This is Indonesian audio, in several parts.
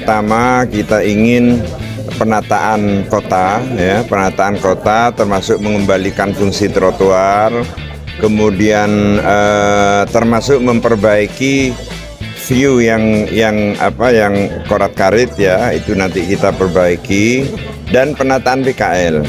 pertama kita ingin penataan kota, ya, penataan kota termasuk mengembalikan fungsi trotoar, kemudian termasuk memperbaiki view yang korat-karit, ya, itu nanti kita perbaiki, dan penataan PKL.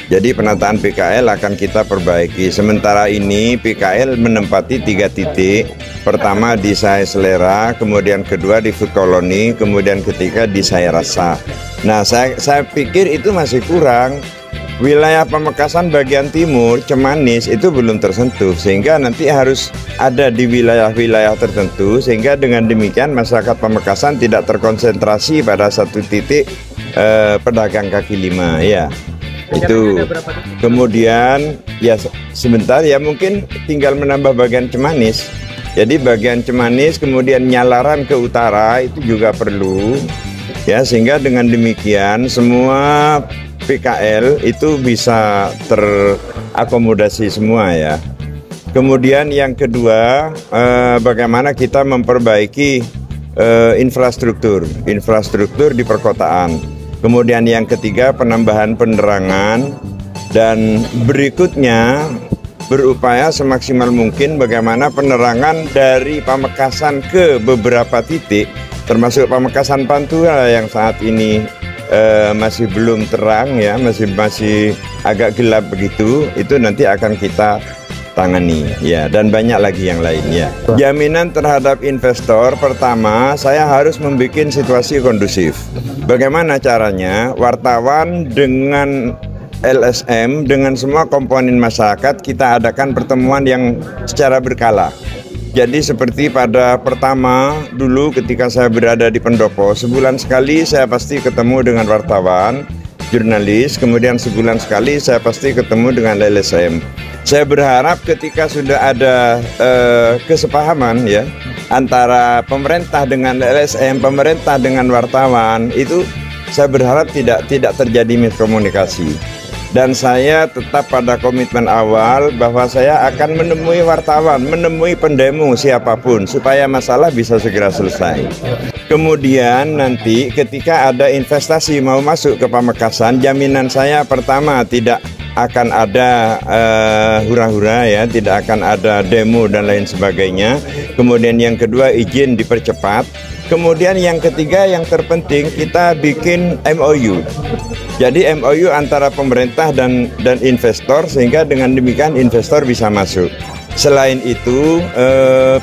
Jadi penataan PKL akan kita perbaiki. Sementara ini PKL menempati 3 titik. Pertama di Sahe Selera, kemudian kedua di Food Colony, kemudian ketiga di Sahe Rasa. Nah, saya pikir itu masih kurang. Wilayah Pamekasan bagian timur, Cemanis, itu belum tersentuh, sehingga nanti harus ada di wilayah-wilayah tertentu, sehingga dengan demikian masyarakat Pamekasan tidak terkonsentrasi pada satu titik pedagang kaki lima, ya. Itu kemudian ya sebentar, ya mungkin tinggal menambah bagian Cemanis. Jadi bagian Cemanis kemudian Nyalaran ke utara itu juga perlu, ya, sehingga dengan demikian semua PKL itu bisa terakomodasi semua, ya. Kemudian yang kedua, bagaimana kita memperbaiki infrastruktur di perkotaan. Kemudian yang ketiga, penambahan penerangan, dan berikutnya berupaya semaksimal mungkin bagaimana penerangan dari Pamekasan ke beberapa titik, termasuk Pamekasan Pantura yang saat ini masih belum terang, ya, masih agak gelap begitu, itu nanti akan kita tangani, ya, dan banyak lagi yang lainnya. Jaminan terhadap investor, pertama saya harus membuat situasi kondusif. Bagaimana caranya? Wartawan dengan LSM, dengan semua komponen masyarakat, kita adakan pertemuan yang secara berkala. Jadi seperti pada pertama dulu ketika saya berada di Pendopo, sebulan sekali saya pasti ketemu dengan wartawan, jurnalis, kemudian sebulan sekali saya pasti ketemu dengan LSM. Saya berharap ketika sudah ada kesepahaman, ya, antara pemerintah dengan LSM, pemerintah dengan wartawan, itu saya berharap tidak terjadi miskomunikasi. Dan saya tetap pada komitmen awal bahwa saya akan menemui wartawan, menemui pendemo siapapun supaya masalah bisa segera selesai. Kemudian nanti ketika ada investasi mau masuk ke Pamekasan, jaminan saya pertama tidak akan ada hura-hura, ya, tidak akan ada demo dan lain sebagainya. Kemudian yang kedua, izin dipercepat. Kemudian yang ketiga yang terpenting, kita bikin MOU. Jadi MOU antara pemerintah dan investor, sehingga dengan demikian investor bisa masuk. Selain itu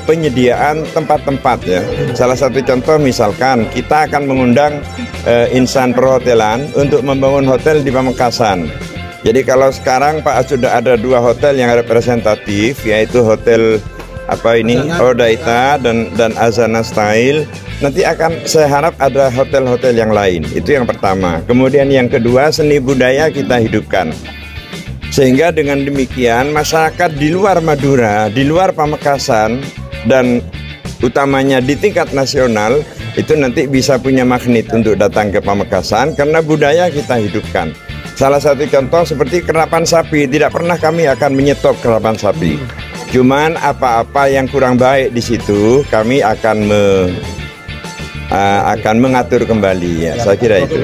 penyediaan tempat-tempat, ya. Salah satu contoh misalkan kita akan mengundang insan perhotelan untuk membangun hotel di Pamekasan. Jadi kalau sekarang Pak sudah ada 2 hotel yang representatif, yaitu hotel Odaita dan Azana Style. Nanti akan saya harap ada hotel-hotel yang lain. Itu yang pertama. Kemudian yang kedua, seni budaya kita hidupkan. Sehingga dengan demikian masyarakat di luar Madura, di luar Pamekasan, dan utamanya di tingkat nasional, itu nanti bisa punya magnet untuk datang ke Pamekasan karena budaya kita hidupkan. Salah satu contoh seperti kerapan sapi, tidak pernah kami akan menyetop kerapan sapi. Cuman apa-apa yang kurang baik di situ kami akan mengatur kembali, ya. Saya kira itu.